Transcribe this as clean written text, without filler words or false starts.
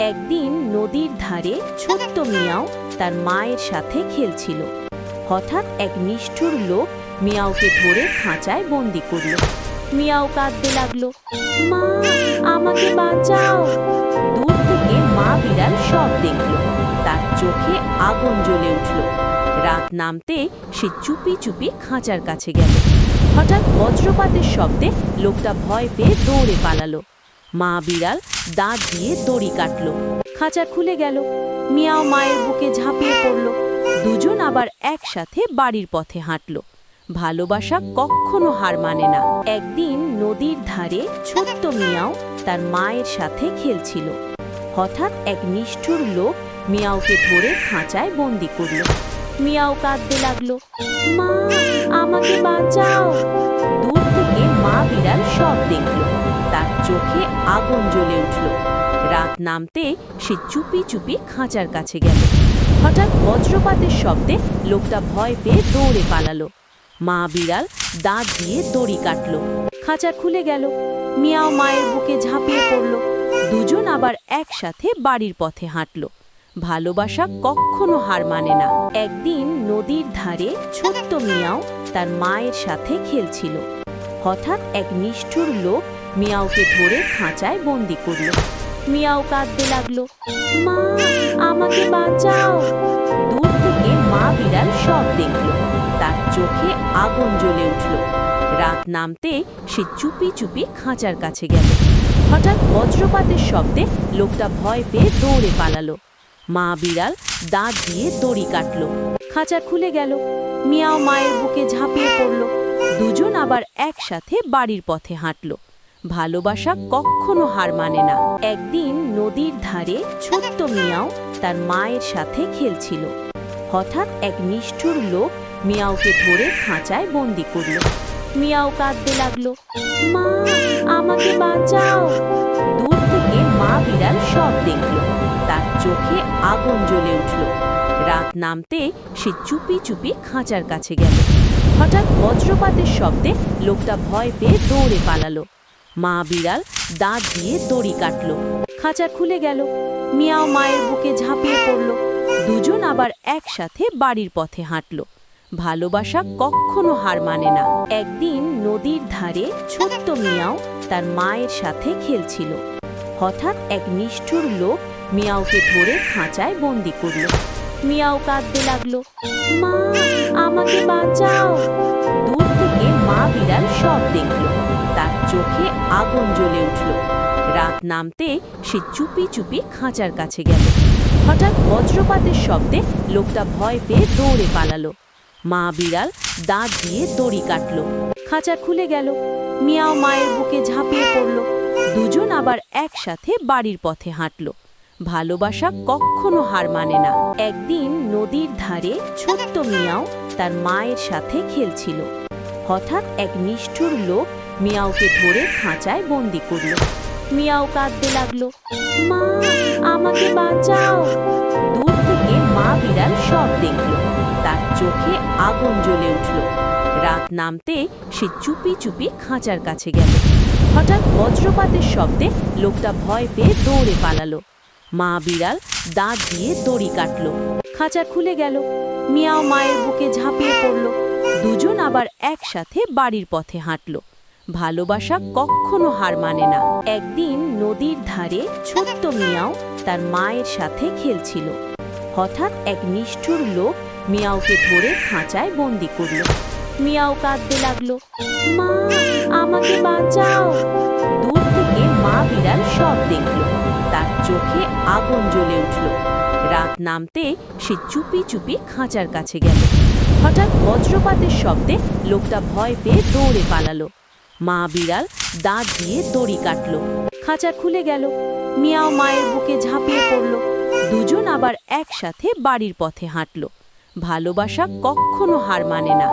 একদিন নদীর ধারে ছোট্ট মিয়াও তার মায়ের সাথে খেলছিল। হঠাৎ এক নিষ্ঠুর লোক মিয়াওকে ধরে খাঁচায় বন্দি করল। মিয়াও কাঁদতে লাগলো, মা, আমাকে বাঁচাও। দূর থেকে মা বিড়াল সব দেখল। তার চোখে আগুন জ্বলে উঠল। রাত নামতে সে চুপি চুপি খাঁচার কাছে গেল। হঠাৎ বজ্রপাতের শব্দে লোকটা ভয় পেয়ে দৌড়ে পালালো। মা বিড়াল দাঁত দিয়ে দড়ি কাটল। খাঁচা খুলে গেল। মিয়াও মায়ের বুকে ঝাঁপিয়ে পড়ল। দুজন আবার একসাথে বাড়ির পথে হাঁটল। ভালোবাসা কখনো হার মানে না। একদিন নদীর ধারে ছোট্ট মিয়াও তার মায়ের সাথে খেলছিল। হঠাৎ এক নিষ্ঠুর লোক মিয়াওকে ধরে খাঁচায় বন্দি করল। মিয়াও কাঁদতে লাগলো, মা, আমাকে বাঁচাও। দূর থেকে মা বিড়াল সব দেখল। তার চোখে আগুন জ্বলে উঠল। রাত নামতে সে চুপি চুপি খাঁচার কাছে গেল। হঠাৎ বজ্রপাতের শব্দে লোকটা ভয় পেয়ে দৌড়ে পালালো। মা বিড়াল দাঁত দিয়ে দড়ি কাটল। খাঁচা খুলে গেল। মিয়াও মায়ের বুকে ঝাঁপিয়ে পড়ল। দুজন আবার একসাথে বাড়ির পথে হাঁটল। ভালোবাসা কখনো হার মানে না। একদিন নদীর ধারে ছোট্ট মিয়াও তার মায়ের সাথে খেলছিল। হঠাৎ এক নিষ্ঠুর লোক মিয়াওকে ধরে খাঁচায় বন্দি করল। মিয়াও কাঁদতে লাগলো, মা, আমাকে বাঁচাও। দূর থেকে মা বিড়াল সব দেখল। তার চোখে আগুন জ্বলে উঠল। রাত নামতে সে চুপি চুপি খাঁচার কাছে গেল। হঠাৎ বজ্রপাতের শব্দে লোকটা ভয় পেয়ে দৌড়ে পালালো। মা বিড়াল দাঁত দিয়ে দড়ি কাটল। খাঁচা খুলে গেল। মিয়াও মায়ের বুকে ঝাঁপিয়ে পড়ল। দুজন আবার একসাথে বাড়ির পথে হাঁটল। ভালোবাসা কখনো হার মানে না। একদিন নদীর ধারে ছোট্ট মিয়াও তার মায়ের সাথে খেলছিল। হঠাৎ এক নিষ্ঠুর লোক মিয়াওকে ধরে খাঁচায় বন্দি করল। মিয়াও কাঁদতে লাগলো, মা, আমাকে বাঁচাও। দূর থেকে মা বিড়াল সব দেখল। তার চোখে আগুন জ্বলে উঠল। রাত নামতে সে চুপি চুপি খাঁচার কাছে গেল। হঠাৎ বজ্রপাতের শব্দে লোকটা ভয় পেয়ে দৌড়ে পালালো। মা বিড়াল দাঁত দিয়ে দড়ি কাটল। খাঁচা খুলে গেল। মিয়াও মায়ের বুকে ঝাঁপিয়ে পড়ল। দুজন আবার একসাথে বাড়ির পথে হাঁটল। ভালোবাসা কখনো হার মানে না। একদিন নদীর ধারে ছোট্ট মিয়াও তার মায়ের সাথে খেলছিল। হঠাৎ এক নিষ্ঠুর লোক মিয়াওকে ধরে খাঁচায় বন্দি করল। মিয়াও কাঁদতে লাগলো, মা, আমাকে বাঁচাও। দূর থেকে মা বিড়াল সব দেখল। তার চোখে আগুন জ্বলে উঠল। রাত নামতে সে চুপি চুপি খাঁচার কাছে গেল। হঠাৎ বজ্রপাতের শব্দে লোকটা ভয় পেয়ে দৌড়ে পালালো। মা বিড়াল দাঁত দিয়ে দড়ি কাটল। খাঁচা খুলে গেল। মিয়াও মায়ের বুকে ঝাঁপিয়ে পড়ল। দুজন আবার একসাথে বাড়ির পথে হাঁটল। ভালোবাসা কখনো হার মানে না। একদিন নদীর ধারে ছোট্ট মিয়াও তার মায়ের সাথে খেলছিল। হঠাৎ এক নিষ্ঠুর লোক মিয়াওকে ধরে খাঁচায় বন্দি করল। মিয়াও কাঁদতে লাগলো, মা, আমাকে বাঁচাও। দূর থেকে মা বিড়াল সব দেখল। তার চোখে আগুন জ্বলে উঠল। রাত নামতে সে চুপি চুপি খাঁচার কাছে গেল। হঠাৎ বজ্রপাতের শব্দে লোকটা ভয় পেয়ে দৌড়ে পালালো। মা বিড়াল দাঁত দিয়ে দড়ি কাটল। খাঁচা খুলে গেল। মিয়াও মায়ের বুকে ঝাঁপিয়ে পড়ল। দুজন আবার একসাথে বাড়ির পথে হাঁটল। ভালোবাসা কখনো হার মানে না। একদিন নদীর ধারে ছোট্ট মিয়াও তার মায়ের সাথে খেলছিল। হঠাৎ এক নিষ্ঠুর লোক মিয়াওকে ধরে খাঁচায় বন্দি করল। মিয়াও কাঁদতে লাগলো, মা, আমাকে বাঁচাও। দূর থেকে মা বিড়াল সব দেখল। তার চোখে আগুন জ্বলে উঠল। রাত নামতে সে চুপি চুপি খাঁচার কাছে গেল। হঠাৎ বজ্রপাতের শব্দে লোকটা ভয় পেয়ে দৌড়ে পালালো। মা বিড়াল দাঁত দিয়ে দড়ি কাটল। খাঁচা খুলে গেল। মিয়াও মায়ের বুকে ঝাঁপিয়ে পড়ল। দুজন আবার একসাথে বাড়ির পথে হাঁটল। ভালোবাসা কখনো হার মানে না।